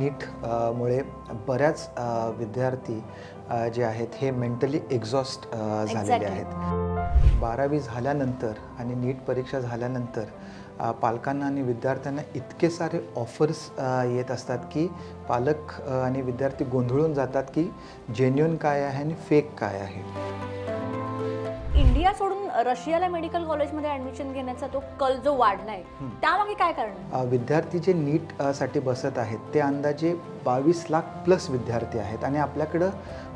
नीट मुळे बऱ्याच विद्यार्थी जे आहेत हे मेंटली एक्झॉस्ट झालेले आहेत. 12वी झाल्यानंतर आणि नीट परीक्षा झाल्यानंतर पालकांना आणि विद्यार्थ्यांना इतके सारे ऑफर्स येत असतात की पालक आणि विद्यार्थी गोंधळून जातात की जेन्युइन काय आहे आणि फेक काय आहे. इंडिया सोडून रशियाला मेडिकल कॉलेजमध्ये ॲडमिशन घेण्याचा तो कल जो वाढलाय त्यामागे काय कारण? विद्यार्थी जे नीट साठी बसत आहेत ते अंदाजे 22 लाख प्लस विद्यार्थी आहेत आणि आपल्याकडं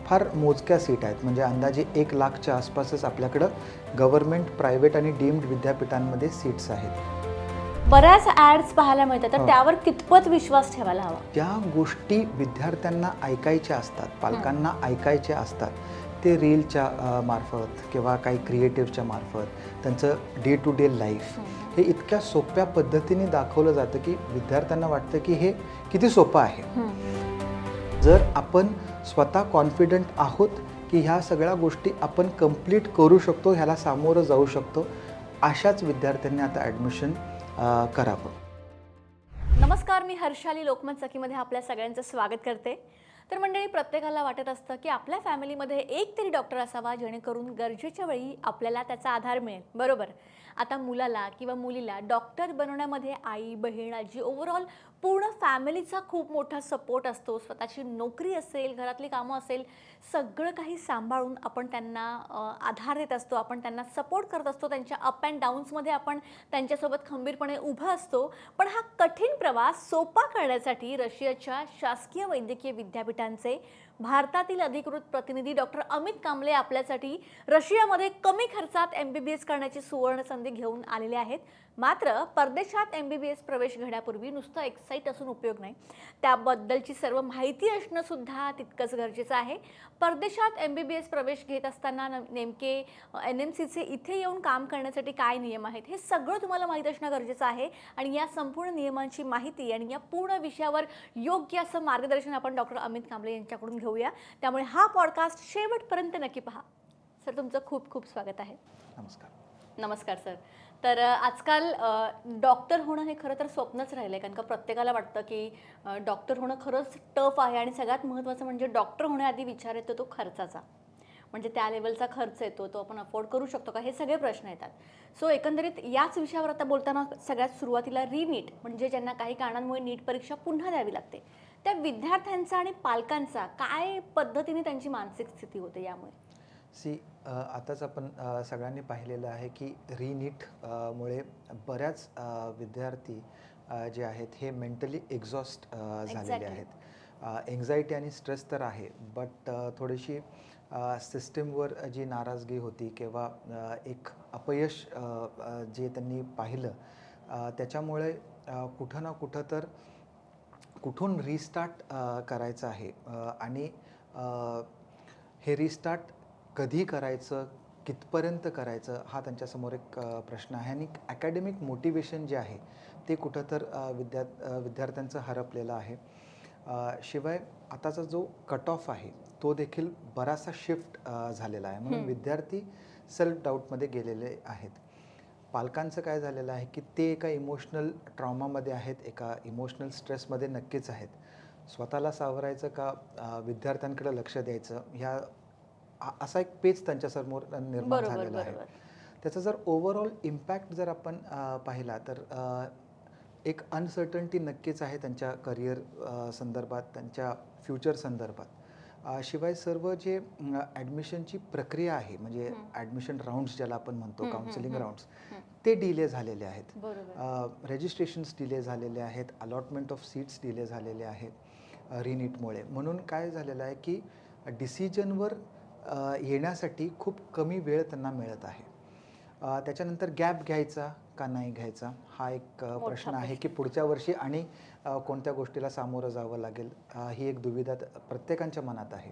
फार मोजक्या सीट आहेत. म्हणजे अंदाजे 1 लाखच्या आसपासच आपल्याकडं गव्हर्नमेंट, प्रायव्हेट आणि डीम्ड विद्यापीठांमध्ये सीट्स आहेत. बऱ्याच ॲड्स पाहायला मिळतात, तर त्यावर कितपत विश्वास ठेवायला हवा? ज्या गोष्टी विद्यार्थ्यांना ऐकायच्या असतात, पालकांना ऐकायच्या असतात, ते रीलच्या मार्फत किंवा काही क्रिएटिव्हच्या मार्फत त्यांचं डे टू डे लाईफ हे इतक्या सोप्या पद्धतीने दाखवलं जातं की विद्यार्थ्यांना वाटतं की हे किती सोपं आहे. जर आपण स्वतः कॉन्फिडंट आहोत की ह्या सगळ्या गोष्टी आपण कंप्लीट करू शकतो, ह्याला सामोरं जाऊ शकतो, अशाच विद्यार्थ्यांनी आता ॲडमिशन करावं. नमस्कार, मी हर्षाली लोकमत सखीमध्ये आपल्या सगळ्यांचं स्वागत करते. तर मंडळी, प्रत्येकाला वाटत असतं की आपल्या फॅमिलीमध्ये एक तरी डॉक्टर असावा जेणेकरून गरजेच्या वेळी आपल्याला त्याचा आधार मिळेल, बरोबर? आता मुलाला किंवा मुलीला डॉक्टर बनवण्यामध्ये आई, बहीण, आजी, ओव्हरऑल पूर्ण फॅमिलीचा खूप मोठा सपोर्ट असतो. स्वतःची नोकरी असेल, घरातली कामं असेल, सगळं काही सांभाळून आपण त्यांना आधार देत असतो, आपण त्यांना सपोर्ट करत असतो. त्यांच्या अप अँड डाऊन्समध्ये आपण त्यांच्यासोबत खंबीरपणे उभं असतो. पण हा कठीण प्रवास सोपा करण्यासाठी रशियाच्या शासकीय वैद्यकीय विद्यापीठांचे भारतातील अधिकृत प्रतिनिधी डॉक्टर अमित कांबळे आपल्यासाठी रशियामध्ये कमी खर्चात MBBS करण्याची सुवर्ण संधी घेऊन आलेले आहेत. मात्र परदेशात MBBS प्रवेश घेण्यापूर्वी नुसतं एक्साइट असून उपयोग नाही, त्याबद्दलची सर्व माहिती असणं सुद्धा तितकंच गरजेचं आहे. परदेशात MBBS प्रवेश घेत असताना नेमके NMCचे इथे येऊन काम करण्यासाठी काय नियम आहेत हे सगळं तुम्हाला माहीत असणं गरजेचं आहे. आणि या संपूर्ण नियमांची माहिती आणि या पूर्ण विषयावर योग्य असं मार्गदर्शन आपण डॉक्टर अमित कांबळे यांच्याकडून घेऊया. त्यामुळे हा पॉडकास्ट शेवटपर्यंत नक्की पहा. सर, तुमचं खूप खूप स्वागत आहे. नमस्कार. नमस्कार सर. तर आजकाल डॉक्टर होणं हे खरं तर स्वप्नच राहिलं आहे, कारण का प्रत्येकाला वाटतं की डॉक्टर होणं खरंच टफ आहे. आणि सगळ्यात महत्त्वाचं म्हणजे डॉक्टर होण्याआधी विचार येतो तो खर्चाचा. म्हणजे त्या लेवलचा खर्च येतो, तो आपण अफोर्ड करू शकतो का, हे सगळे प्रश्न येतात. सो एकंदरीत याच विषयावर आता बोलताना सगळ्यात सुरुवातीला रीनीट म्हणजे ज्यांना काही कारणांमुळे नीट परीक्षा पुन्हा द्यावी लागते, त्या विद्यार्थ्यांचा आणि पालकांचा काय पद्धतीने त्यांची मानसिक स्थिती होते यामुळे? आताच आपण सगळ्यांनी पाहिलेलं आहे की रीनीट मुळे बऱ्याच विद्यार्थी जे आहेत हे मेंटली एक्झॉस्ट झालेले आहेत. एन्झायटी आणि स्ट्रेस तर आहे, बट थोडीशी सिस्टीमवर जी नाराजगी होती किंवा एक अपयश जे त्यांनी पाहिलं, त्याच्यामुळे कुठं ना कुठं तर कुठून रिस्टार्ट करायचं आहे आणि हे रिस्टार्ट कधी करायचं, कितपर्यंत करायचं, हा त्यांच्यासमोर एक प्रश्न आहे. आणि अकॅडमिक मोटिवेशन जे आहे ते कुठं तर विद्यार्थ्यांचं हरपलेलं आहे. शिवाय आताचा जो कट ऑफ आहे तो देखील बराचसा शिफ्ट झालेला आहे, म्हणून विद्यार्थी सेल्फ डाऊटमध्ये गेलेले आहेत. पालकांचं काय झालेलं आहे की ते एका इमोशनल ट्रॉमामध्ये आहेत, एका इमोशनल स्ट्रेसमध्ये नक्कीच आहेत. स्वतःला सावरायचं का विद्यार्थ्यांकडे लक्ष द्यायचं, ह्या असा एक पेच त्यांच्यासमोर निर्माण झालेला आहे. त्याचा जर ओव्हरऑल इम्पॅक्ट जर आपण पाहिला तर एक अनसर्टन्टी नक्कीच आहे त्यांच्या करिअर संदर्भात, त्यांच्या फ्युचर संदर्भात. शिवाय सर्व जे ॲडमिशनची प्रक्रिया आहे, म्हणजे ॲडमिशन राऊंड्स ज्याला आपण म्हणतो, काउन्सिलिंग राऊंड्स, ते डिले झालेले आहेत. रजिस्ट्रेशन्स डिले झालेले आहेत, अलॉटमेंट ऑफ सीट्स डिले झालेले आहेत रीनीटमुळे. म्हणून काय झालेलं आहे की डिसिजनवर येण्यासाठी खूप कमी वेळ त्यांना मिळत आहे. त्याच्यानंतर गॅप घ्यायचा का नाही घ्यायचा हा एक प्रश्न आहे की पुढच्या वर्षी आणि कोणत्या गोष्टीला सामोरं जावं लागेल, ही एक दुविधा प्रत्येकाच्या मनात आहे.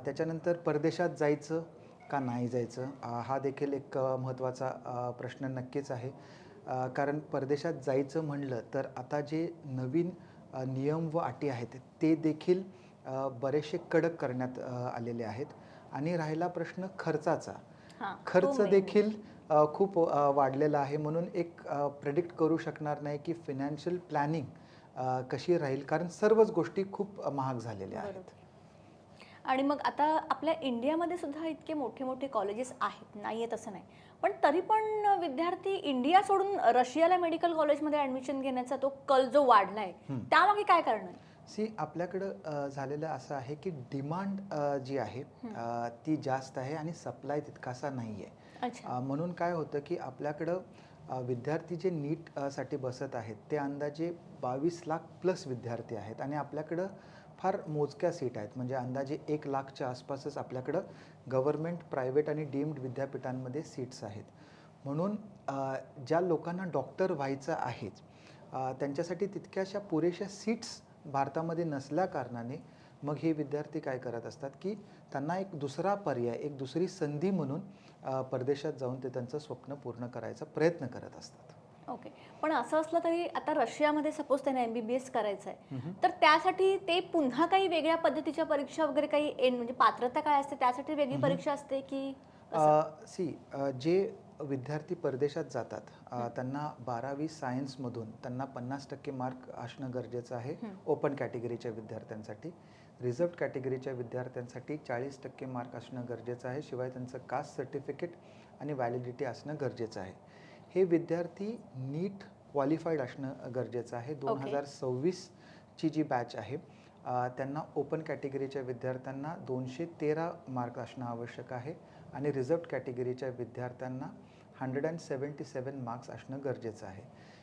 त्याच्यानंतर परदेशात जायचं का नाही जायचं, हा देखील एक महत्त्वाचा प्रश्न नक्कीच आहे. कारण परदेशात जायचं म्हणलं तर आता जे नवीन नियम व अटी आहेत ते देखील बरेचसे कडक करण्यात आलेले आहेत. आणि राहिला प्रश्न खर्चाचा, खर्च देखील खूप वाढलेला आहे. म्हणून एक प्रेडिक्ट करू शकणार नाही की फिनॅन्शियल प्लॅनिंग कशी राहील, कारण सर्वच गोष्टी खूप महाग झालेल्या आहेत. बरोबर. आणि मग आता आपल्या इंडियामध्ये सुद्धा इतके मोठे मोठे कॉलेजेस आहेत, नाही आहे तसं नाही. पण तरी पण विद्यार्थी इंडिया सोडून रशियाला मेडिकल कॉलेजमध्ये ॲडमिशन घेण्याचा तो कल जो वाढलाय, त्यामागे काय कारण आहे? आपल्याकडं झालेलं असं आहे की डिमांड जी आहे ती जास्त आहे आणि सप्लाय तितकासा नाही आहे. अच्छा. म्हणून काय होतं की आपल्याकडं विद्यार्थी जे नीट साठी बसत आहेत ते अंदाजे 22 लाख प्लस विद्यार्थी आहेत आणि आपल्याकडं फार मोजक्या सीट आहेत. म्हणजे अंदाजे 1 लाखच्या आसपासच आपल्याकडं गव्हर्नमेंट, प्रायव्हेट आणि डीम्ड विद्यापीठांमध्ये सीट्स आहेत. म्हणून ज्या लोकांना डॉक्टर व्हायचं आहे त्यांच्यासाठी तितक्याशा पुरेशा सीट्स भारतामध्ये नसल्या कारणाने मग हे विद्यार्थी काय करत असतात की त्यांना एक दुसरा पर्याय, एक दुसरी संधी म्हणून परदेशात जाऊन ते त्यांचं स्वप्न पूर्ण करायचा प्रयत्न करत असतात. ओके. पण असं असलं तरी आता रशियामध्ये सपोज त्यांना MBBS करायचं आहे, तर त्यासाठी ते पुन्हा काही वेगळ्या पद्धतीच्या परीक्षा वगैरे काही म्हणजे पात्रता काय असते, त्यासाठी वेगळी परीक्षा असते की कसं? जे विद्यार्थी परदेशात जातात त्यांना 12वी सायन्समधून त्यांना 50% मार्क असणं गरजेचं आहे ओपन कॅटेगरीच्या विद्यार्थ्यांसाठी. रिझर्व्ड कॅटेगरीच्या विद्यार्थ्यांसाठी 40% मार्क असणं गरजेचं आहे. शिवाय त्यांचं कास्ट सर्टिफिकेट आणि व्हॅलिडिटी असणं गरजेचं आहे. हे विद्यार्थी नीट क्वालिफाईड असणं गरजेचं आहे. 2026ची जी बॅच आहे त्यांना ओपन कॅटेगरीच्या विद्यार्थ्यांना 213 मार्क असणं आवश्यक आहे आणि रिझर्व्ड कॅटेगरीच्या विद्यार्थ्यांना 177 मार्क्स असणं गरजेचं आहे.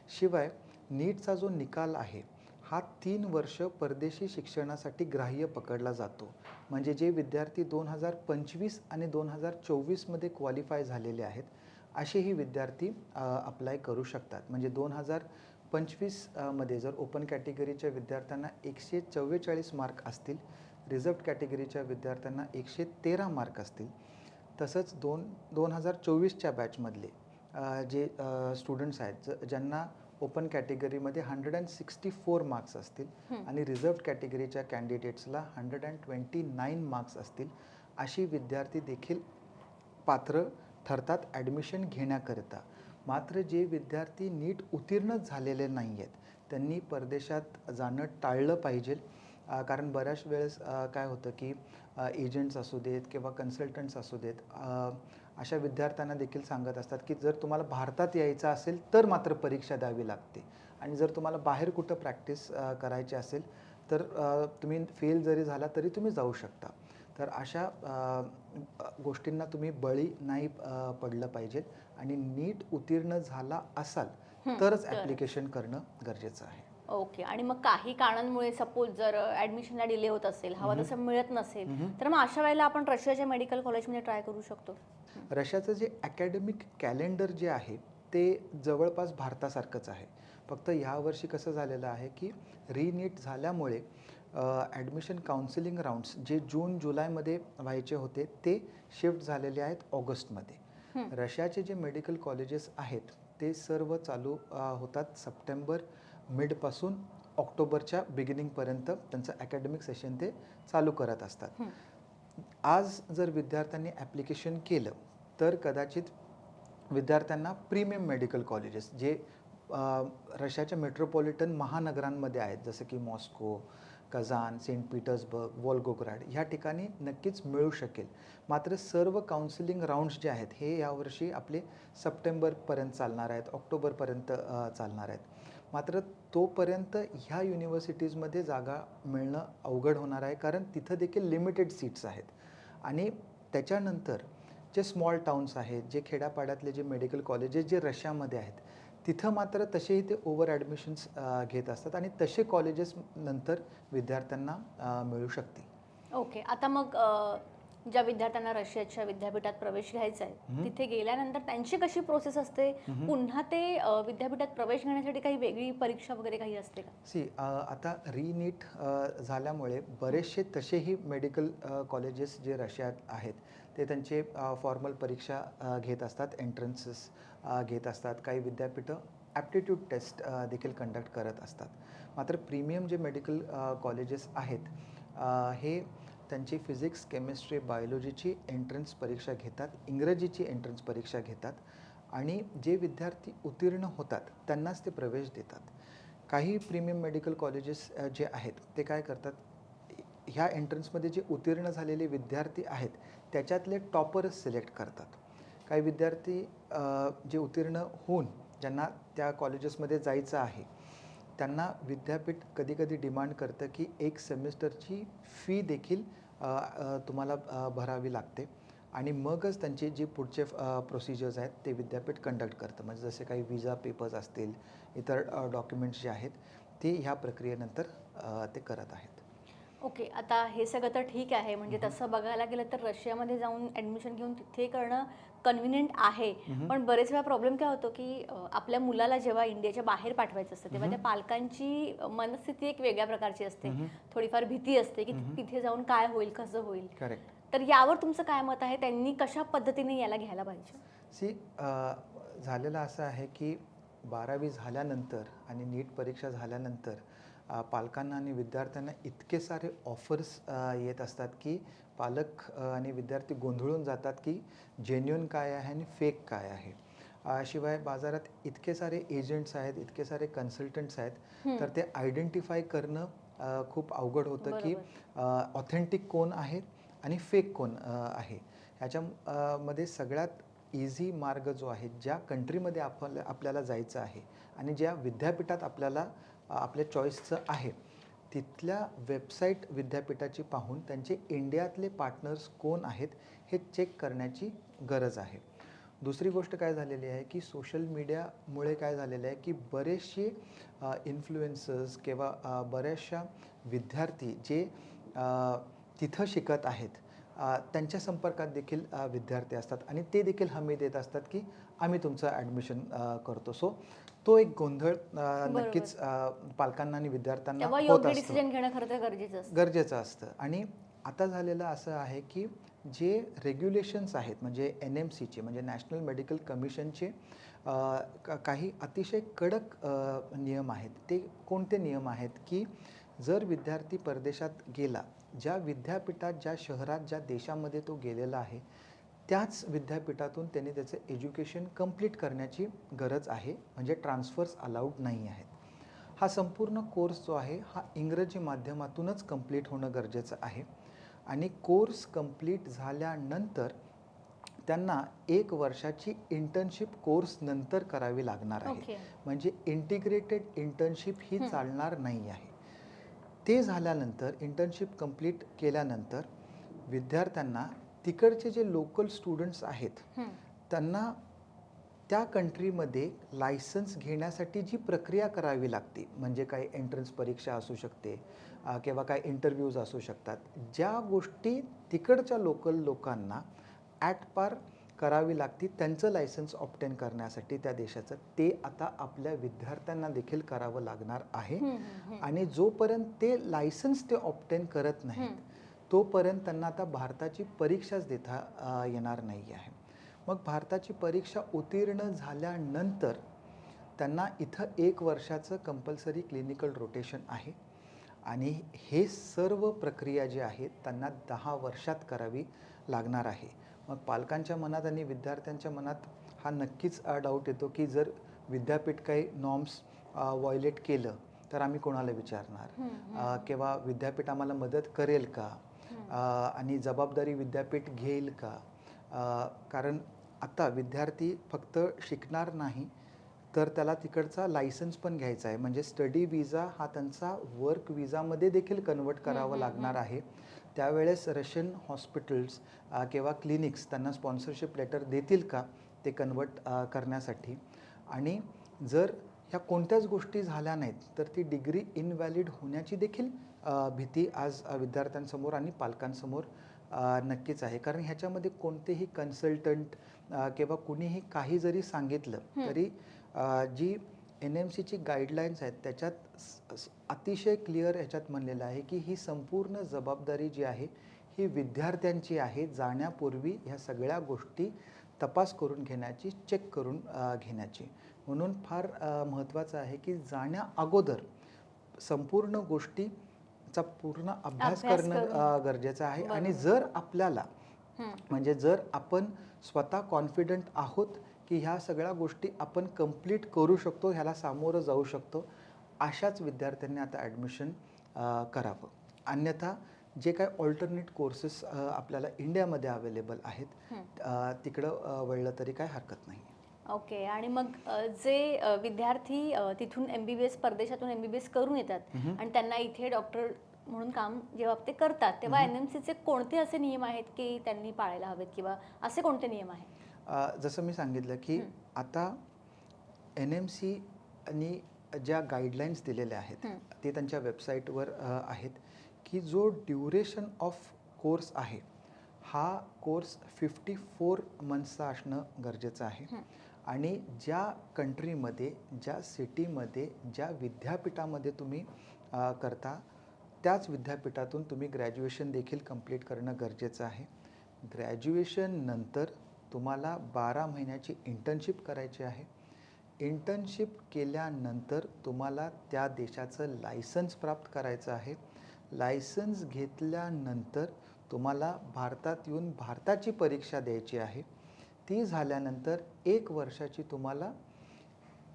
शिवाय नीटचा जो निकाल आहे हा 3 वर्ष परदेशी शिक्षणासाठी ग्राह्य पकडला जातो. म्हणजे जे विद्यार्थी 2025 आणि 2024मध्ये क्वालिफाय झालेले आहेत असेही विद्यार्थी अप्लाय करू शकतात. म्हणजे 2025 मध्ये जर ओपन कॅटेगरीच्या विद्यार्थ्यांना 144 मार्क असतील, रिझर्व्ड कॅटेगरीच्या विद्यार्थ्यांना 113 मार्क असतील, तसंच 2024च्या बॅचमधले जे स्टुडंट्स आहेत ज्यांना ओपन कॅटेगरीमध्ये 164 मार्क्स असतील आणि रिझर्व्ड कॅटेगरीच्या कॅन्डिडेट्सला 129 मार्क्स असतील, अशी विद्यार्थी देखील पात्र ठरतात ॲडमिशन घेण्याकरिता. मात्र जे विद्यार्थी नीट उत्तीर्णच झालेले नाही आहेत त्यांनी परदेशात जाणं टाळलं पाहिजे. कारण बऱ्याच वेळेस काय होतं की एजंट्स असू देत किंवा कन्सल्टंट्स असू देत अशा विद्यार्थ्यांना देखील सांगत असतात की जर तुम्हाला भारतात यायचं असेल तर मात्र परीक्षा द्यावी लागते आणि जर तुम्हाला बाहेर कुठं प्रॅक्टिस करायची असेल तर तुम्ही फेल जरी झाला तरी तुम्ही जाऊ शकता. तर अशा गोष्टींना तुम्ही बळी नाही पडलं पाहिजे आणि नीट उत्तीर्ण झाला असाल तरच ॲप्लिकेशन करणं गरजेचं आहे. ओके. आणि मग काही कारणांमुळे सपोज जर ॲडमिशनला डिले होत असेल, हवा तसं मिळत नसेल, तर मग अशा वेळेला आपण रशियाच्या मेडिकल कॉलेजमध्ये ट्राय करू शकतो. रशियाचं जे अकॅडमिक कॅलेंडर जे आहे ते जवळपास भारतासारखंच आहे. फक्त ह्यावर्षी कसं झालेलं आहे की रीनीट झाल्यामुळे ॲडमिशन काउन्सिलिंग राऊंड्स जे जून जुलैमध्ये व्हायचे होते ते शिफ्ट झालेले आहेत ऑगस्टमध्ये. रशियाचे जे मेडिकल कॉलेजेस आहेत ते सर्व चालू होतात सप्टेंबर मिडपासून ऑक्टोबरच्या बिगिनिंगपर्यंत त्यांचं अकॅडमिक सेशन ते चालू करत असतात. आज जर विद्यार्थ्यांनी ॲप्लिकेशन केलं तर कदाचित विद्यार्थ्यांना प्रीमियम मेडिकल कॉलेजेस जे रशियाच्या मेट्रोपॉलिटन महानगरांमध्ये आहेत जसं की मॉस्को, कझान, सेंट पीटर्सबर्ग, वॉल्गोग्राड ह्या ठिकाणी नक्कीच मिळू शकेल. मात्र सर्व काउन्सिलिंग राऊंड्स जे आहेत हे यावर्षी आपले सप्टेंबरपर्यंत चालणार आहेत, ऑक्टोबरपर्यंत चालणार आहेत. मात्र तोपर्यंत ह्या युनिव्हर्सिटीजमध्ये जागा मिळणं अवघड होणार आहे कारण तिथं देखील लिमिटेड सीट्स आहेत. आणि त्याच्यानंतर जे स्मॉल टाउन्स आहेत, जे खेड्यापाड्यातले जे मेडिकल कॉलेजेस जे रशियामध्ये आहेत तिथं मात्र तसेही ते ओव्हर ॲडमिशन्स घेत असतात आणि तसे कॉलेजेस नंतर विद्यार्थ्यांना मिळू शकतील. ओके. आता मग ज्या विद्यार्थ्यांना रशियाच्या विद्यापीठात प्रवेश घ्यायचा आहे तिथे गेल्यानंतर त्यांची कशी प्रोसेस असते? पुन्हा ते विद्यापीठात प्रवेश घेण्यासाठी काही वेगळी परीक्षा वगैरे काही असते का? आता रीनीट झाल्यामुळे बरेचसे तसेही मेडिकल कॉलेजेस जे रशियात आहेत ते त्यांचे फॉर्मल परीक्षा घेत असतात, एंट्रन्सेस घेत असतात. काही विद्यापीठं ॲप्टिट्यूड टेस्ट देखील कंडक्ट करत असतात. मात्र प्रीमियम जे मेडिकल कॉलेजेस आहेत हे त्यांची फिजिक्स, केमिस्ट्री, बायोलॉजीची एंट्रन्स परीक्षा घेतात, इंग्रजीची एंट्रन्स परीक्षा घेतात आणि जे विद्यार्थी उत्तीर्ण होतात त्यांनाच ते प्रवेश देतात. काही प्रीमियम मेडिकल कॉलेजेस जे आहेत ते काय करतात, ह्या एंट्रन्समध्ये जे उत्तीर्ण झालेले विद्यार्थी आहेत त्याच्यातले टॉपरच सिलेक्ट करतात. काही विद्यार्थी जे उत्तीर्ण होऊन ज्यांना त्या कॉलेजेसमध्ये जायचं आहे त्यांना विद्यापीठ कधी-कधी डिमांड करतं की एक सेमिस्टरची फी देखील तुम्हाला भरावी लागते आणि मगच त्यांचे जे पुढचे प्रोसिजर्स आहेत ते विद्यापीठ कंडक्ट करतं. म्हणजे जसे काही विजा पेपर्स असतील, इतर डॉक्युमेंट्स जे आहेत ते ह्या प्रक्रियेनंतर ते करत आहेत. ओके, आता हे सगळं तर ठीक आहे. म्हणजे तसं बघायला गेलं तर रशियामध्ये जाऊन ॲडमिशन घेऊन तिथे करणं कन्व्हिनियंट आहे. पण बरेच वेळा प्रॉब्लेम काय होतो, की आपल्या मुलाला जेव्हा इंडियाच्या बाहेर पाठवायचं असतं तेव्हा त्या पालकांची मनस्थिती एक वेगळ्या प्रकारची असते. थोडीफार भीती असते, की तिथे जाऊन काय होईल, कसं होईल. करेक्ट. तर यावर तुमचं काय मत आहे? त्यांनी कशा पद्धतीने याला घ्यायला पाहिजे? सी झालेलं असं आहे की 12वी झाल्यानंतर आणि नीट परीक्षा झाल्यानंतर पालकांना आणि विद्यार्थ्यांना इतके सारे ऑफर्स येत असतात की पालक आणि विद्यार्थी गोंधळून जातात की जेन्युइन काय आहे आणि फेक काय आहे. शिवाय बाजारात इतके सारे एजंट्स आहेत, इतके सारे कन्सल्टंट्स आहेत, तर ते आयडेंटिफाय करणं खूप अवघड होतं की ऑथेंटिक कोण आहे आणि फेक कोण आहे. ह्याच्या मध्ये सगळ्यात इझी मार्ग जो आहे, ज्या कंट्रीमध्ये आपल्याला जायचं आहे आणि ज्या विद्यापीठात आपल्याला आपल्या चॉईसचं आहे तिथल्या वेबसाईट विद्यापीठाची पाहून त्यांचे इंडियातले पार्टनर्स कोण आहेत हे चेक करण्याची गरज आहे. दुसरी गोष्ट काय झालेली आहे की सोशल मीडियामुळे काय झालेलं आहे की बरेचसे इन्फ्लुएन्सर्स किंवा बऱ्याचशा विद्यार्थी जे तिथं शिकत आहेत त्यांच्या संपर्कात देखील विद्यार्थी असतात आणि ते देखील हमी देत असतात की आम्ही तुमचं ॲडमिशन करतो. सो तो एक गोंधळ नक्कीच पालकांना आणि विद्यार्थ्यांना होत असतो. डिसिजन घेणं खरं तर गरजेचं असतं. आणि आता झालेलं असं आहे की जे रेग्युलेशन्स आहेत म्हणजे NMCचे म्हणजे नॅशनल मेडिकल कमिशनचे काही अतिशय कडक नियम आहेत. ते कोणते नियम आहेत की जर विद्यार्थी परदेशात गेला, ज्या विद्यापीठात, ज्या शहरात, ज्या देशामध्ये तो गेलेला आहे त्याच विद्यापीठातून त्यांनी त्याचं एज्युकेशन कंप्लीट करण्याची गरज आहे. म्हणजे ट्रान्सफर्स अलाउड नाही आहेत. हा संपूर्ण कोर्स जो आहे हा इंग्रजी माध्यमातूनच कंप्लीट होणं गरजेचं आहे आणि कोर्स कंप्लीट झाल्यानंतर त्यांना 1 वर्षाची इंटर्नशिप कोर्स नंतर करावी लागणार आहे. म्हणजे इंटिग्रेटेड इंटर्नशिप ही चालणार नाही आहे. ते झाल्यानंतर इंटर्नशिप कंप्लीट केल्यानंतर विद्यार्थ्यांना तिकडचे जे लोकल स्टुडंट्स आहेत त्यांना त्या कंट्रीमध्ये लायसन्स घेण्यासाठी जी प्रक्रिया करावी लागते म्हणजे काही एंट्रन्स परीक्षा असू शकते किंवा काही इंटरव्ह्यूज असू शकतात, ज्या गोष्टी तिकडच्या लोकल लोकांना ॲट पार करावी लागते त्यांचं लायसन्स ऑब्टेन करण्यासाठी त्या देशाचं, ते आता आपल्या विद्यार्थ्यांना देखील करावं लागणार आहे. आणि जोपर्यंत ते लायसन्स ते ऑब्टेन करत नाहीत तोपर्यंत त्यांना आता भारताची परीक्षाच देता येणार नाही आहे. मग भारताची परीक्षा उत्तीर्ण झाल्यानंतर त्यांना इथं 1 वर्षाचं कंपल्सरी क्लिनिकल रोटेशन आहे आणि हे सर्व प्रक्रिया जी आहे त्यांना 10 वर्षात करावी लागणार आहे. मग पालकांच्या मनात आणि विद्यार्थ्यांच्या मनात हा नक्कीच डाऊट येतो की जर विद्यापीठ काही नॉर्म्स व्हायोलेट केलं तर आम्ही कोणाला विचारणार किंवा विद्यापीठ आम्हाला मदत करेल का आणि जबाबदारी विद्यापीठ घेईल का. कारण आता विद्यार्थी फक्त शिकणार नाही तर त्याला तिकडचा लायसन्स पण घ्यायचा आहे. म्हणजे स्टडी विजा हा त्यांचा वर्क विजामध्ये देखील कन्वर्ट करावा लागणार आहे. त्यावेळेस रशियन हॉस्पिटल्स किंवा क्लिनिक्स त्यांना स्पॉन्सरशिप लेटर देतील का ते कन्वर्ट करण्यासाठी. आणि जर ह्या कोणत्याच गोष्टी झाल्या नाहीत तर ती डिग्री इनव्हॅलिड होण्याची देखील भीती आज विद्यार्थ्यांसमोर आणि पालकांसमोर नक्कीच आहे. कारण ह्याच्यामध्ये कोणतेही कन्सल्टंट किंवा कुणीही काही जरी सांगितलं तरी जी NMCची गाईडलाईन्स आहेत त्याच्यात अतिशय क्लिअर ह्याच्यात म्हणलेलं आहे की ही संपूर्ण जबाबदारी जी आहे ही विद्यार्थ्यांची आहे. जाण्यापूर्वी ह्या सगळ्या गोष्टी तपास करून घेण्याची, चेक करून घेण्याची. म्हणून फार महत्त्वाचं आहे की जाण्या अगोदर संपूर्ण गोष्टीचा पूर्ण अभ्यास करणं गरजेचं आहे. आणि जर आपल्याला म्हणजे जर आपण स्वतः कॉन्फिडंट आहोत की ह्या सगळ्या गोष्टी आपण कंप्लीट करू शकतो, ह्याला सामोरं जाऊ शकतो अशाच विद्यार्थ्यांनी आता ॲडमिशन करावं. अन्यथा जे काही ऑल्टरनेट कोर्सेस आपल्याला इंडियामध्ये अवेलेबल आहेत तिकडं वळलं तरी काय हरकत नाही. ओके. आणि मग जे विद्यार्थी तिथून MBBS परदेशातून MBBS करून येतात आणि त्यांना इथे डॉक्टर म्हणून काम जेव्हा ते करतात तेव्हा NMCचे कोणते असे नियम आहेत की त्यांनी पाळायला हवेत किंवा असे कोणते नियम आहेत? जसं मी सांगितलं की आता NMC आणि ज्या गाईडलाईन्स दिलेल्या आहेत ते त्यांच्या वेबसाईटवर आहेत की जो ड्युरेशन ऑफ कोर्स आहे हा कोर्स 54 मंथ्सचा असणं गरजेचं आहे. आणि ज्या कंट्रीमध्ये, ज्या सिटीमध्ये, ज्या विद्यापीठामध्ये तुम्ही करता त्याच विद्यापीठातून तुम्ही ग्रॅज्युएशन देखील कंप्लीट करणं गरजेचं आहे. ग्रॅज्युएशन नंतर तुम्हाला 12 महिन्याची इंटर्नशिप करायची आहे. इंटर्नशिप केल्यानंतर तुम्हाला त्या देशाचं लायसन्स प्राप्त करायचं आहे. लायसन्स घेतल्यानंतर तुम्हाला भारतात येऊन भारताची परीक्षा द्यायची आहे. ती झाल्यानंतर 1 वर्षाची तुम्हाला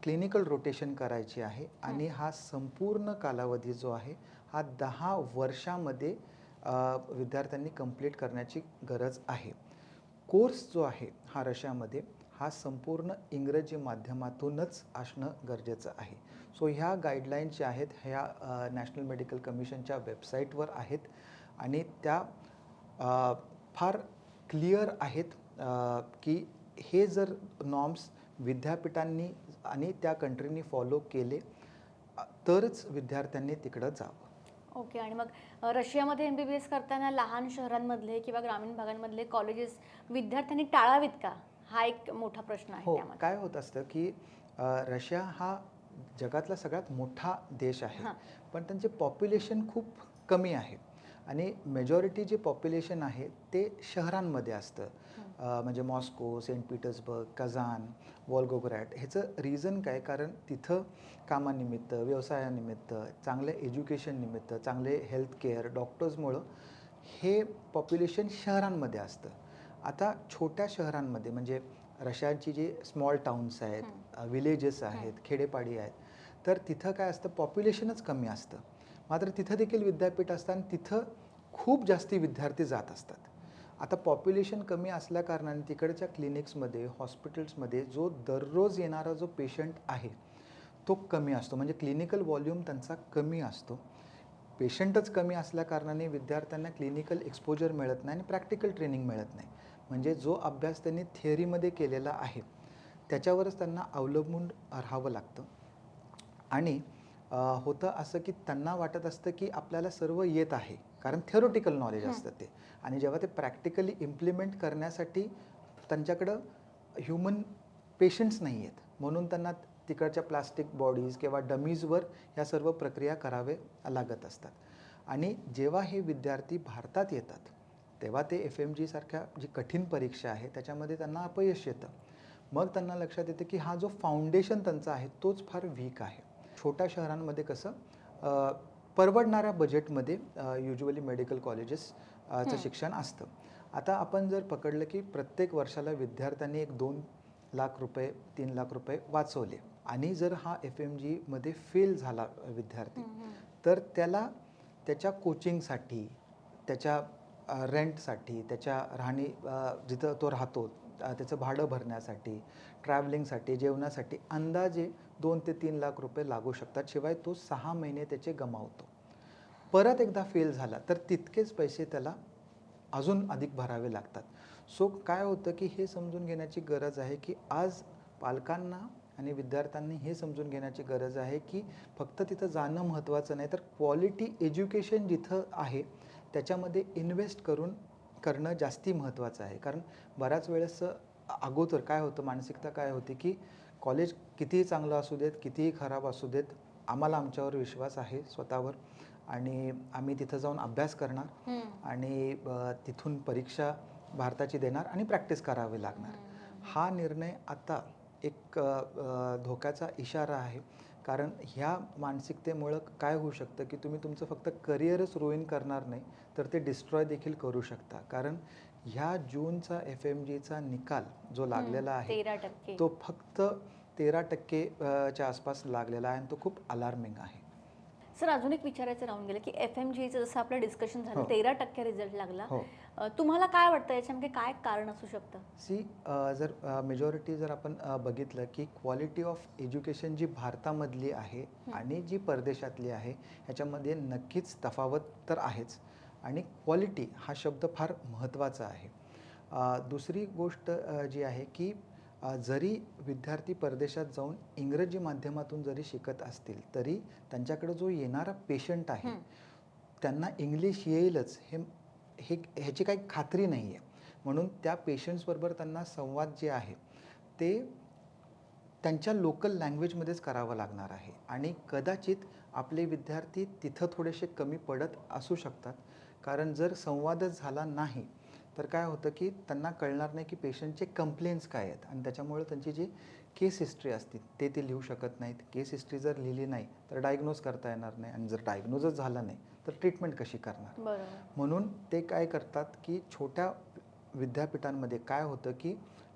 क्लिनिकल रोटेशन करायची आहे आणि हा संपूर्ण कालावधी जो आहे हा 10 वर्षामध्ये विद्यार्थ्यांनी कंप्लीट करण्याची गरज आहे. कोर्स जो आहे हा रशियामध्ये हा संपूर्ण इंग्रजी माध्यमातूनच असणं गरजेचं आहे. सो ह्या गाईडलाईन्स ज्या आहेत ह्या नॅशनल मेडिकल कमिशनच्या वेबसाईटवर आहेत आणि त्या फार क्लिअर आहेत की हे जर नॉर्म्स विद्यापीठांनी आणि त्या कंट्रीनी फॉलो केले तरच विद्यार्थ्यांनी तिकडं जावं. ओके. आणि मग रशियामध्ये MBBS करताना लहान शहरांमधले किंवा ग्रामीण भागांमधले कॉलेजेस विद्यार्थ्यांनी टाळावीत का? हा एक मोठा प्रश्न आहे हो, त्यामध्ये. काय होत असतं की रशिया हा जगातला सगळ्यात मोठा देश आहे पण त्यांचे पॉप्युलेशन खूप कमी आहे आणि मेजॉरिटी जे पॉप्युलेशन आहे ते शहरांमध्ये असतं. म्हणजे मॉस्को, सेंट पीटर्सबर्ग, कझान, वॉल्गोग्रॅड. ह्याचं रिझन काय? कारण तिथं कामानिमित्त, व्यवसायानिमित्त, चांगल्या एज्युकेशन निमित्त, चांगले हेल्थ केअर, डॉक्टर्समुळं हे पॉप्युलेशन शहरांमध्ये असतं. आता छोट्या शहरांमध्ये म्हणजे रशियाची जी स्मॉल टाउन्स आहेत, विलेजेस आहेत, खेडेपाडी आहेत, तर तिथं काय असतं पॉप्युलेशनच कमी असतं. मात्र तिथं देखील विद्यापीठ असतं आणि तिथं खूप जास्ती विद्यार्थी जात असतात. आता पॉप्युलेशन कमी असल्याकारणाने तिकडच्या क्लिनिक्समध्ये, हॉस्पिटल्समध्ये जो दररोज येणारा जो पेशंट आहे तो कमी असतो. म्हणजे क्लिनिकल व्हॉल्यूम त्यांचा कमी असतो. पेशंटच कमी असल्याकारणाने विद्यार्थ्यांना क्लिनिकल एक्सपोजर मिळत नाही आणि प्रॅक्टिकल ट्रेनिंग मिळत नाही. म्हणजे जो अभ्यास त्यांनी थिअरीमध्ये केलेला आहे त्याच्यावरच त्यांना अवलंबून राहावं लागतं. आणि होतं असं की त्यांना वाटत असतं की आपल्याला सर्व येत आहे कारण थिअरोटिकल नॉलेज असतं ते. आणि जेव्हा ते प्रॅक्टिकली इम्प्लिमेंट करण्यासाठी त्यांच्याकडं ह्युमन पेशंट्स नाही आहेत म्हणून त्यांना तिकडच्या प्लास्टिक बॉडीज किंवा डमीजवर ह्या सर्व प्रक्रिया करावे लागत असतात. आणि जेव्हा हे विद्यार्थी भारतात येतात तेव्हा ते FMG सारख्या जी कठीण परीक्षा आहे त्याच्यामध्ये त्यांना अपयश येतं. मग त्यांना लक्षात येतं की हा जो फाउंडेशन त्यांचा आहे तोच फार वीक आहे. छोट्या शहरांमध्ये कसं परवडणाऱ्या बजेटमध्ये युज्युअली मेडिकल कॉलेजेसचं शिक्षण असतं. आता आपण जर पकडलं की प्रत्येक वर्षाला विद्यार्थ्यांनी एक 2 लाख रुपये 3 लाख रुपये वाचवले आणि जर हा FMGमध्ये फेल झाला विद्यार्थी तर त्याला त्याच्या कोचिंगसाठी, त्याच्या रेंटसाठी, त्याच्या जिथं तो राहतो त्याचं भाडं भरण्यासाठी, ट्रॅव्हलिंगसाठी, जेवणासाठी अंदाजे 2 ते 3 लाख रुपये लागू शकतात. शिवाय तो 6 महिने त्याचे गमावतो. परत एकदा फेल झाला तर तितकेच पैसे त्याला अजून अधिक भरावे लागतात. सो काय होतं की हे समजून घेण्याची गरज आहे की आज पालकांना आणि विद्यार्थ्यांनी हे समजून घेण्याची गरज आहे की फक्त तिथं जाणं महत्त्वाचं नाही तर क्वालिटी एज्युकेशन जिथं आहे त्याच्यामध्ये इन्व्हेस्ट करणं जास्ती महत्त्वाचं आहे. कारण बऱ्याच वेळेस अगोदर काय होतं, मानसिकता काय होती की कॉलेज कितीही चांगलं असू देत, कितीही खराब असू देत, आम्हाला आमच्यावर विश्वास आहे स्वतःवर आणि आम्ही तिथं जाऊन अभ्यास करणार आणि तिथून परीक्षा भारताची देणार आणि प्रॅक्टिस करावी लागणार. हा निर्णय आता एक धोक्याचा इशारा आहे. कारण ह्या मानसिकतेमुळं काय होऊ शकतं की तुम्ही तुमचं फक्त करिअरच रुईन करणार नाही तर ते डिस्ट्रॉय देखील करू शकता. कारण ह्या जूनचा FMGचा निकाल जो लागलेला आहे 13% तो फक्त 13% च्या आसपास लागलेला आहे आणि तो खूप अलार्मिंग आहे. सर अजून एक विचारायचं राहून गेलं की FMGचं जसं आपलं डिस्कशन झालं, हो. 13% रिझल्ट लागला. हो. तुम्हाला काय वाटतं याच्यामध्ये काय कारण असू शकतं? जर मेजॉरिटी जर आपण बघितलं की क्वालिटी ऑफ एज्युकेशन जी भारतामधली आहे आणि जी परदेशातली आहे ह्याच्यामध्ये नक्कीच तफावत तर आहेच आणि क्वालिटी हा शब्द फार महत्त्वाचा आहे. दुसरी गोष्ट जी आहे की जरी विद्यार्थी परदेशात जाऊन इंग्रजी माध्यमातून जरी शिकत असतील तरी त्यांच्याकडे जो येणारा पेशंट आहे त्यांना इंग्लिश येईलच ह्याची काही खात्री नाही आहे. म्हणून त्या पेशंट्सबरोबर त्यांना संवाद जे आहे ते त्यांच्या लोकल लँग्वेजमध्येच करावं लागणार आहे आणि कदाचित आपले विद्यार्थी तिथं थोडेसे कमी पडत असू शकतात. कारण जर संवादच झाला नाही तर काय होतं की त्यांना कळणार नाही की पेशंटचे कंप्लेंट्स काय आहेत आणि त्याच्यामुळे त्यांची जी केस हिस्ट्री असते ते लिहू शकत नाहीत. केस हिस्ट्री जर लिहिली नाही तर डायग्नोज करता येणार नाही आणि जर डायग्नोजच झाला नाही तर ट्रीटमेंट कशी करणार. बरोबर. म्हणून ते काय करतात की छोट्या विद्यापीठांमध्ये काय होतं की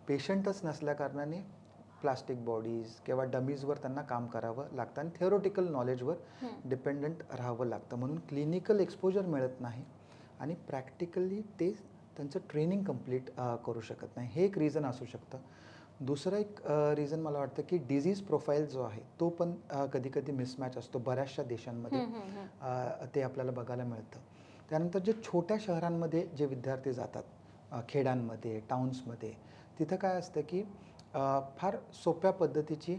पेशंटच नसल्याकारणाने प्लास्टिक बॉडीज किंवा डमीजवर त्यांना काम करावं लागतं आणि थिअरोटिकल नॉलेजवर डिपेंडंट राहावं लागतं. म्हणून क्लिनिकल एक्सपोजर मिळत नाही आणि प्रॅक्टिकली ते त्यांचं ट्रेनिंग कंप्लीट करू शकत नाही. हे एक रिझन असू शकतं. दुसरं एक रिझन मला वाटतं की डिझीज प्रोफाईल जो आहे तो पण कधी कधी मिसमॅच असतो बऱ्याचशा देशांमध्ये. ते आपल्याला बघायला मिळतं. त्यानंतर जे छोट्या शहरांमध्ये जे विद्यार्थी जातात खेड्यांमध्ये टाउन्समध्ये तिथं काय असतं की फार सोप्या पद्धतीची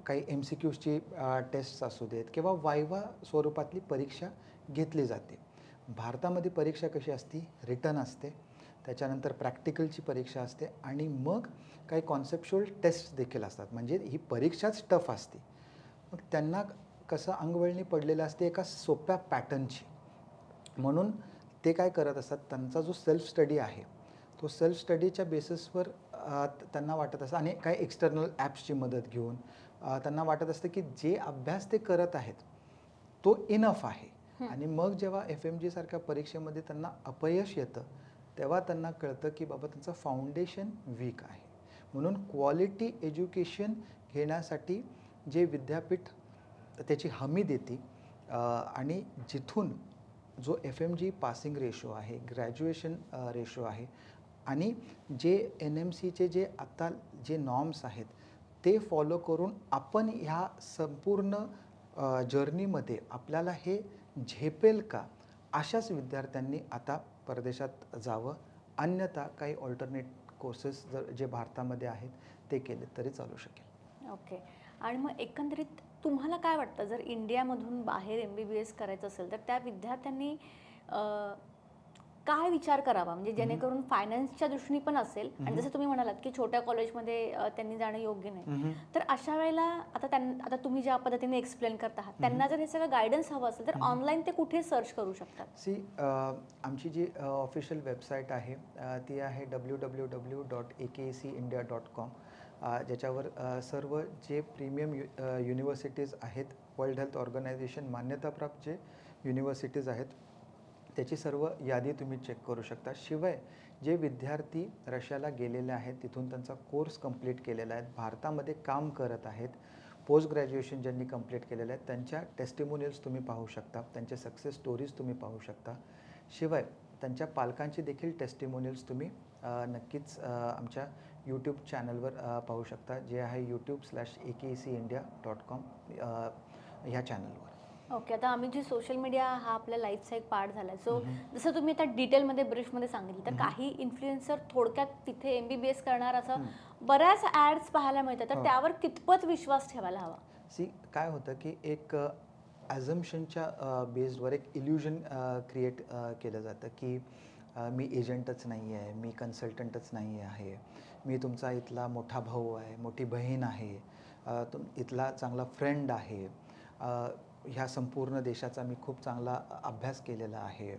काही MCQची टेस्ट्स असू देत किंवा वायवा स्वरूपातली परीक्षा घेतली जाते. भारतामध्ये परीक्षा कशी असते रिटन असते, त्याच्यानंतर प्रॅक्टिकलची परीक्षा असते आणि मग काही कॉन्सेप्च्युअल टेस्ट देखील असतात. म्हणजे ही परीक्षाच टफ असते. मग त्यांना कसं अंगवळणी पडलेलं असते एका सोप्या पॅटर्नची. म्हणून ते काय करत असतात त्यांचा जो सेल्फ स्टडी आहे तो सेल्फ स्टडीच्या बेसिसवर त्यांना वाटत असतं आणि काही एक्सटर्नल ॲप्सची मदत घेऊन त्यांना वाटत असतं की जे अभ्यास ते करत आहेत तो इनफ आहे. आणि मग जेव्हा FMG सारख्या परीक्षेमध्ये त्यांना अपयश येतं तेव्हा त्यांना कळतं की बाबा त्यांचं फाउंडेशन वीक आहे. म्हणून क्वालिटी एज्युकेशन घेण्यासाठी जे विद्यापीठ त्याची हमी देते आणि जिथून जो FMG पासिंग रेशो आहे, ग्रॅज्युएशन रेशो आहे आणि जे NMCचे जे आत्ता जे नॉर्म्स आहेत ते फॉलो करून आपण ह्या संपूर्ण जर्नीमध्ये आपल्याला हे झेपेल का अशाच विद्यार्थ्यांनी आता परदेशात जावं. अन्यथा काही ऑल्टरनेट कोर्सेस जे भारतामध्ये आहेत ते केले तरी चालू शकेल. ओके. आणि मग एकंदरीत तुम्हाला काय वाटतं जर इंडियामधून बाहेर MBBS करायचं असेल तर त्या विद्यार्थ्यांनी काय विचार करावा म्हणजे जेणेकरून फायनान्सच्या दृष्टीने पण असेल आणि जसं तुम्ही म्हणालात की छोट्या कॉलेजमध्ये त्यांनी जाणं योग्य नाही, तर अशा वेळेला आता तुम्ही ज्या पद्धतीने एक्सप्लेन करत आहात त्यांना जर हे सगळं गायडन्स हवं असेल तर ऑनलाईन ते कुठे सर्च करू शकतात? आमची जी ऑफिशियल वेबसाईट आहे ती आहे www.akcindia.com. ज्याच्यावर सर्व जे प्रीमियम युनिव्हर्सिटीज आहेत, वर्ल्ड हेल्थ ऑर्गनायझेशन मान्यताप्राप्त जे युनिव्हर्सिटीज आहेत त्याची सर्व यादी तुम्ही चेक करू शकता. शिवाय जे विद्यार्थी रशियाला गेलेले आहेत तिथून त्यांचा कोर्स कंप्लीट केलेला आहे, भारतामध्ये काम करत आहेत, पोस्ट ग्रॅज्युएशन ज्यांनी कंप्लीट केलेलं आहे त्यांच्या टेस्टिमोनियल्स तुम्ही पाहू शकता, त्यांचे सक्सेस स्टोरीज तुम्ही पाहू शकता. शिवाय त्यांच्या पालकांची देखील टेस्टिमोनियल्स तुम्ही नक्कीच आमच्या यूट्यूब चॅनलवर पाहू शकता, जे आहे youtube/akcindia.com ह्या चॅनलवर. ओके. आता आम्ही जी सोशल मीडिया हा आपल्या लाईफचा एक पार्ट झाला, सो जसं तुम्ही आता डिटेलमध्ये ब्रीफमध्ये सांगितलं तर काही इन्फ्लुएन्सर थोडक्यात तिथे MBBS करणार असं बऱ्याच ॲड्स पाहायला मिळतात, तर त्यावर कितपत विश्वास ठेवायला हवा? काय होतं की एक ॲझम्पशनच्या बेस्डवर एक इल्युजन क्रिएट केलं जातं की मी एजंटच नाही आहे, मी कन्सल्टंटच नाही आहे, मी तुमचा इथला मोठा भाऊ आहे, मोठी बहीण आहे, इथला चांगला फ्रेंड आहे, ह्या संपूर्ण देशाचा मी खूप चांगला अभ्यास केलेला आहे,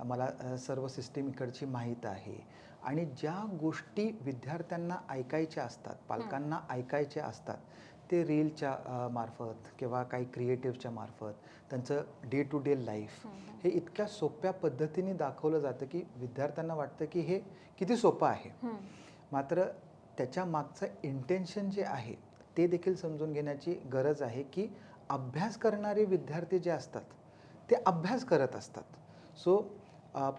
मला सर्व सिस्टीम इकडची माहीत आहे. आणि ज्या गोष्टी विद्यार्थ्यांना ऐकायच्या असतात, पालकांना ऐकायच्या असतात, ते रीलच्या मार्फत किंवा काही क्रिएटिव्हच्या मार्फत त्यांचं डे टू डे लाईफ हे इतक्या सोप्या पद्धतीने दाखवलं जातं की विद्यार्थ्यांना वाटतं की हे किती सोपं आहे. मात्र त्याच्या मागचं इंटेन्शन जे आहे ते देखील समजून घेण्याची गरज आहे, की अभ्यास करणारे विद्यार्थी जे असतात ते अभ्यास करत असतात. सो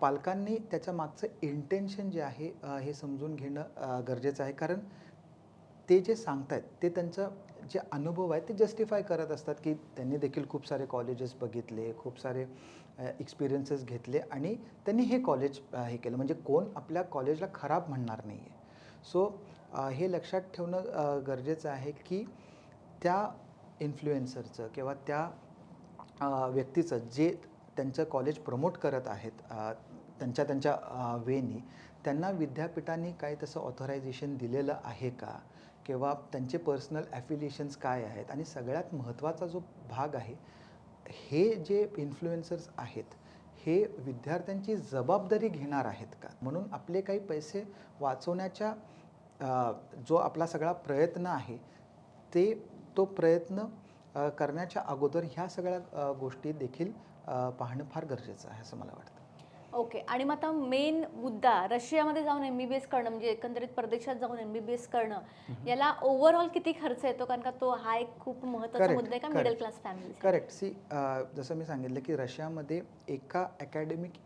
पालकांनी त्याच्या मागचं इंटेन्शन जे आहे हे समजून घेणं गरजेचं आहे. कारण ते जे सांगतायत ते त्यांचा जे अनुभव आहे ते जस्टिफाय करत असतात, की त्यांनी देखील खूप सारे कॉलेजेस बघितले, खूप सारे एक्सपिरियन्सेस घेतले आणि त्यांनी हे कॉलेज हे केलं. म्हणजे कोण आपल्या कॉलेजला खराब म्हणणार नाही आहे. सो हे लक्षात ठेवणं गरजेचं आहे, की त्या इन्फ्लुएन्सरचं किंवा त्या व्यक्तीचं जे त्यांचं कॉलेज प्रमोट करत आहेत त्यांच्या त्यांच्या वेनी, त्यांना विद्यापीठांनी काही तसं ऑथरायझेशन दिलेलं आहे का? किंवा त्यांचे पर्सनल ॲफिलिएशन्स काय आहेत? आणि सगळ्यात महत्त्वाचा जो भाग आहे, हे जे इन्फ्लुएन्सर्स आहेत, हे विद्यार्थ्यांची जबाबदारी घेणार आहेत का? म्हणून आपले काही पैसे वाचवण्याच्या जो आपला सगळा प्रयत्न आहे, तो प्रयत्न करण्याच्या अगोदर ह्या सगळ्या गोष्टी देखील पाहणं फार गरजेचं आहे असं मला वाटतं. ओके. आणि मग आता मेन मुद्दा रशियामध्ये जाऊन MBBS करणं म्हणजे एकंदरीत परदेशात जाऊन MBBS करणं, याला ओव्हरऑल किती खर्च येतो? कारण का तो हा एक खूप महत्त्वाचा मुद्दा आहे का मिडल क्लास फॅमिली? करेक्ट. जसं मी सांगितलं, की रशियामध्ये एका अकॅडमिक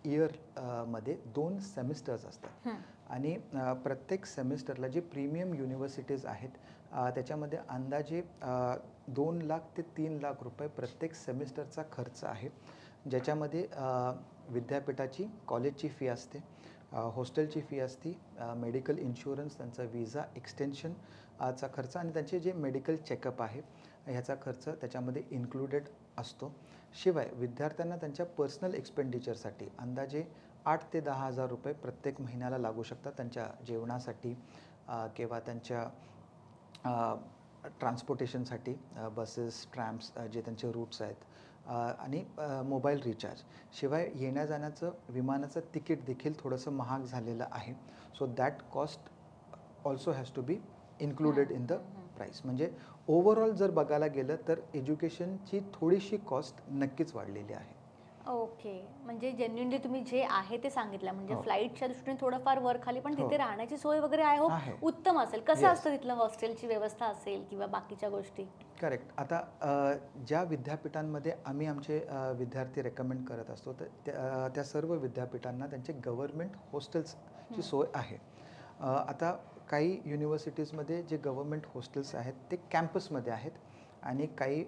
मध्ये 2 सेमिस्टर्स असतात आणि प्रत्येक सेमिस्टरला जे प्रीमियम युनिव्हर्सिटीज आहेत त्याच्यामध्ये अंदाजे 2 लाख ते 3 लाख रुपये प्रत्येक सेमिस्टरचा खर्च आहे, ज्याच्यामध्ये विद्यापीठाची कॉलेजची फी असते, हॉस्टेलची फी असते, मेडिकल इन्शुरन्स, त्यांचा विजा एक्सटेन्शन चा खर्च आणि त्यांचे जे मेडिकल चेकअप आहे ह्याचा खर्च त्याच्यामध्ये इन्क्लुडेड असतो. शिवाय विद्यार्थ्यांना त्यांच्या पर्सनल एक्सपेंडिचरसाठी अंदाजे 8 ते 10 हजार रुपये प्रत्येक महिन्याला लागू शकतात त्यांच्या जेवणासाठी किंवा त्यांच्या ट्रान्सपोर्टेशनसाठी, बसेस, ट्रॅम्स जे त्यांचे रूट्स आहेत आणि मोबाईल रिचार्ज. शिवाय येण्या-जाण्याचं विमानाचं तिकीट देखील थोडंसं महाग झालेलं आहे. So that cost also has to be included in the price. म्हणजे ओव्हरऑल जर बघायला गेलं तर एज्युकेशनची थोडीशी कॉस्ट नक्कीच वाढलेली आहे. ओके. म्हणजे जेन्युइनली तुम्ही जे आहे ते सांगितलं. म्हणजे हो. फ्लाईटच्या दृष्टीने थोडंफार वर खाली, पण हो. तिथे राहण्याची सोय वगैरे आहे हो आहे. उत्तम असेल. कसं Yes. असतं तिथलं हॉस्टेलची व्यवस्था असेल किंवा बाकीच्या गोष्टी? करेक्ट. आता ज्या विद्यापीठांमध्ये आम्ही आमचे विद्यार्थी रेकमेंड करत असतो तर त्या सर्व विद्यापीठांना त्यांचे गव्हर्नमेंट हॉस्टेल्सची सोय आहे. आता काही युनिव्हर्सिटीजमध्ये जे गव्हर्नमेंट हॉस्टेल्स आहेत ते कॅम्पसमध्ये आहेत आणि काही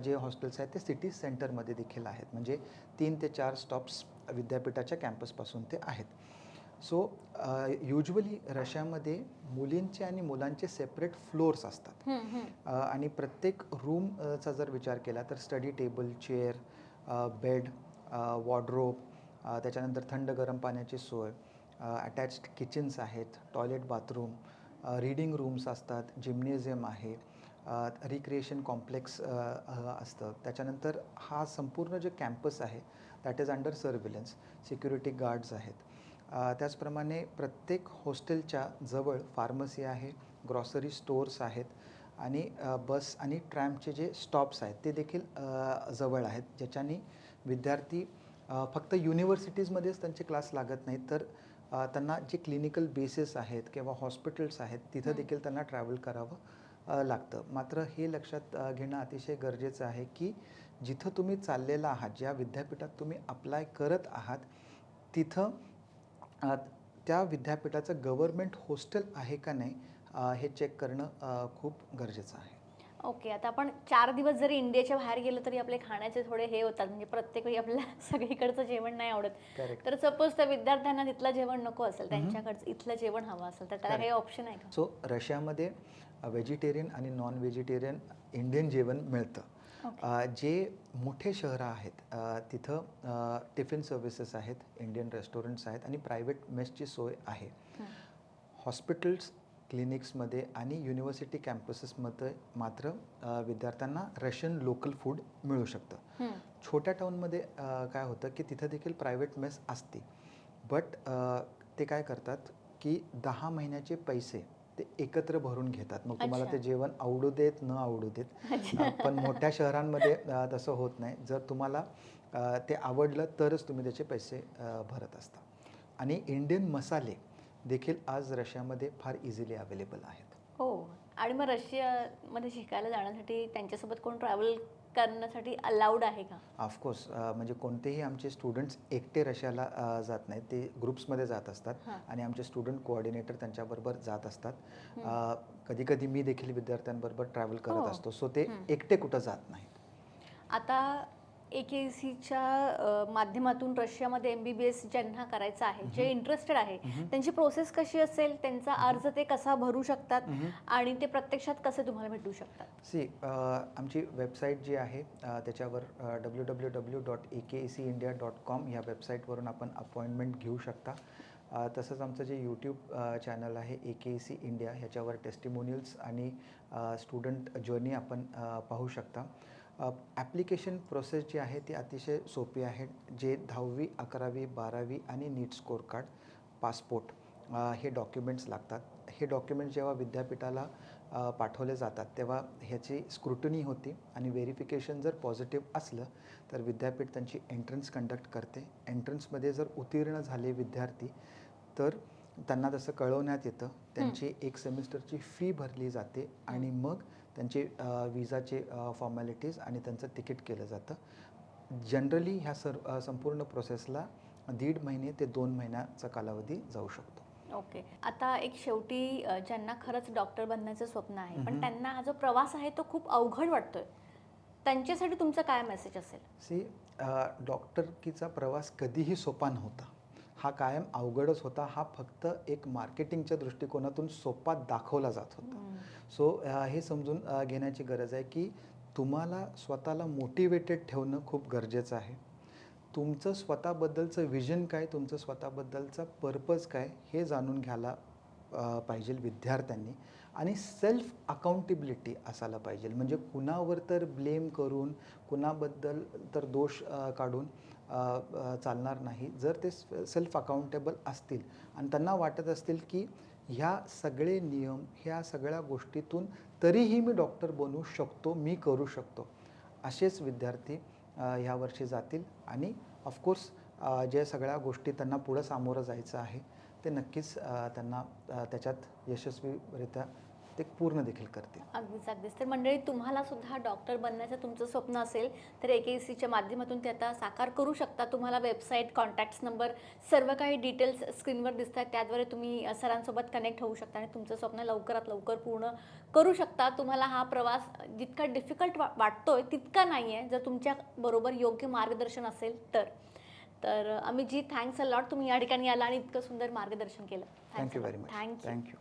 जे हॉस्टेल्स आहेत ते सिटी सेंटरमध्ये देखील आहेत. म्हणजे 3 ते 4 स्टॉप्स विद्यापीठाच्या कॅम्पसपासून ते आहेत. सो युज्युअली रशियामध्ये मुलींचे आणि मुलांचे सेपरेट फ्लोअर्स असतात आणि प्रत्येक रूमचा जर विचार केला तर study table, chair, bed, wardrobe, त्याच्यानंतर थंड गरम पाण्याची सोय, अटॅच्ड किचन्स आहेत, टॉयलेट, बाथरूम, रीडिंग रूम्स असतात, जिम्नेझियम आहे, रिक्रिएशन कॉम्प्लेक्स असतं. त्याच्यानंतर हा संपूर्ण जे कॅम्पस आहे that is under surveillance, security guards आहेत. त्याचप्रमाणे प्रत्येक हॉस्टेलच्या जवळ फार्मसी आहे, ग्रॉसरी स्टोअर्स आहेत आणि बस आणि ट्रॅमचे जे स्टॉप्स आहेत ते देखील जवळ आहेत, ज्याच्याने विद्यार्थी फक्त युनिव्हर्सिटीजमध्येच त्यांचे क्लास लागत नाहीत तर त्यांना जे क्लिनिकल बेसिस आहेत किंवा हॉस्पिटल्स आहेत तिथं देखील त्यांना ट्रॅव्हल करावं लागतं. मात्र हे लक्षात घेणं अतिशय गरजेचं आहे की जिथं तुम्ही चाललेला आहात, ज्या विद्यापीठात तुम्ही अप्लाय करत आहात तिथं त्या विद्यापीठाचं गव्हर्नमेंट हॉस्टेल आहे का नाही हे चेक करणं खूप गरजेचं आहे. ओके. आता आपण 4 दिवस जरी इंडियाच्या बाहेर गेलो तरी आपले खाण्याचे थोडे हे होतात. म्हणजे प्रत्येक वेळी आपल्याला सगळीकडचं जेवण नाही आवडत. करेक्ट. तर सपोज त्या विद्यार्थ्यांना तिथलं जेवण नको असेल, त्यांच्याकडचं इथलं जेवण हवं असेल, तर त्याला काही ऑप्शन आहे का? सो रशियामध्ये व्हेजिटेरियन आणि नॉन व्हेजिटेरियन इंडियन जेवण मिळतं. जे मोठे शहरं आहेत तिथं टिफिन सर्व्हिसेस आहेत, इंडियन रेस्टॉरंट्स आहेत आणि प्रायव्हेट मेसची सोय आहे. हॉस्पिटल्स, क्लिनिक्समध्ये आणि युनिव्हर्सिटी कॅम्पसेसमध्ये मात्र विद्यार्थ्यांना रशियन लोकल फूड मिळू शकतं. छोट्या टाऊनमध्ये काय होतं की तिथं देखील प्रायव्हेट मेस असते, बट ते काय करतात की 10 महिन्याचे पैसे ते एकत्र भरून घेतात. मग तुम्हाला ते जेवण आवडू देत न आवडू देत. पण मोठ्या शहरांमध्ये तसं होत नाही. जर तुम्हाला ते आवडलं तरच तुम्ही त्याचे पैसे भरत असता. आणि इंडियन मसाले देखील आज रशियामध्ये फार इझिली अवेलेबल आहेत. हो. आणि मग रशियामध्ये शिकायला जाण्यासाठी त्यांच्यासोबत कोण ट्रॅव्हल करण्यासाठी अलाउड आहे का? ऑफकोर्स म्हणजे कोणतेही आमचे स्टुडंट्स एकटे रशियाला जात नाहीत, ते ग्रुप्समध्ये जात असतात हां. आणि आमचे स्टुडंट कोऑर्डिनेटर त्यांच्याबरोबर जात असतात. हं. कधीकधी मी देखील विद्यार्थ्यांबरोबर ट्रॅव्हल हो. करत असतो, सो ते हं. एकटे कुठं जात नाहीत. आता AKCच्या माध्यमातून रशियामध्ये MBBS ज्यांना करायचं आहे, जे इंटरेस्टेड आहे, त्यांची प्रोसेस कशी असेल, त्यांचा अर्ज ते कसा भरू शकतात आणि ते प्रत्यक्षात कसे तुम्हाला भेटू शकतात? आमची वेबसाईट जी आहे त्याच्यावर www.akcindia.com ह्या वेबसाईटवरून आपण अपॉइंटमेंट घेऊ शकता. तसंच आमचं जे यूट्यूब चॅनल आहे AKC इंडिया, ह्याच्यावर टेस्टिमोनियल्स आणि स्टुडंट जर्नी आपण पाहू शकता. ॲप्लिकेशन प्रोसेस जी आहे ती अतिशय सोपी आहे. जे 10वी, 11वी, 12वी आणि नीट स्कोर कार्ड, पासपोर्ट हे डॉक्युमेंट्स लागतात. हे डॉक्युमेंट्स जेव्हा विद्यापीठाला पाठवले जातात तेव्हा ह्याची स्क्रुटनी होती आणि व्हेरिफिकेशन जर पॉझिटिव्ह असलं तर विद्यापीठ त्यांची एंट्रन्स कंडक्ट करते. एंट्रन्समध्ये जर उत्तीर्ण झाले विद्यार्थी तर त्यांना तसं कळवण्यात येतं. त्यांची 1 सेमिस्टरची फी भरली जाते आणि मग त्यांचे विजाचे फॉर्मॅलिटीज आणि त्यांचं तिकीट केलं जातं. जनरली ह्या संपूर्ण प्रोसेसला 1.5 महिने ते 2 महिन्याचा कालावधी जाऊ शकतो. ओके. आता एक शेवटी ज्यांना खरंच डॉक्टर बनण्याचं स्वप्न आहे, पण त्यांना हा जो प्रवास आहे तो खूप अवघड वाटतोय, त्यांच्यासाठी तुमचा काय मेसेज असेल? डॉक्टरकीचा प्रवास कधीही सोपा नव्हता. हा कायम अवघडच होता. हा फक्त एक मार्केटिंगच्या दृष्टिकोनातून सोपा दाखवला जात होता. सो हे समजून घेण्याची गरज आहे की तुम्हाला स्वतःला मोटिवेटेड ठेवणं खूप गरजेचं आहे. तुमचं स्वतःबद्दलचं विजन काय, तुमचं स्वतःबद्दलचा पर्पज काय हे जाणून घ्यायला पाहिजे विद्यार्थ्यांनी आणि सेल्फ अकाउंटेबिलिटी असायला पाहिजे. म्हणजे कुणावर तर ब्लेम करून, कुणाबद्दल तर दोष काढून चालणार नाही. जर ते सेल्फ अकाउंटेबल असतील आणि त्यांना वाटत असतील की ह्या सगळे नियम, ह्या सगळ्या गोष्टीतून तरीही मी डॉक्टर बनू शकतो, मी करू शकतो, असेच विद्यार्थी ह्या वर्षी जातील आणि ऑफकोर्स ज्या सगळ्या गोष्टी त्यांना पुढं सामोरं जायचं आहे ते नक्कीच त्यांना त्याच्यात यशस्वीरित्या ते पूर्ण देखील करतील. अगदीच अगदीच. तर मंडळी, तुम्हाला सुद्धा डॉक्टर बनण्याचं तुमचं स्वप्न असेल तर AKCच्या माध्यमातून ते आता साकार करू शकता. तुम्हाला वेबसाईट, कॉन्टॅक्ट्स नंबर, सर्व काही डिटेल्स स्क्रीनवर दिसत आहेत. त्याद्वारे तुम्ही सरांसोबत कनेक्ट होऊ शकता आणि तुमचं स्वप्न लवकरात लवकर पूर्ण करू शकता. तुम्हाला हा प्रवास जितका डिफिकल्ट वाटतोय तितका नाही आहे, जर तुमच्याबरोबर योग्य मार्गदर्शन असेल तर. अमितजी, थँक्स अ लॉट. तुम्ही या ठिकाणी आला आणि इतकं सुंदर मार्गदर्शन केलं. Thank you very much. Thank you. Thank you.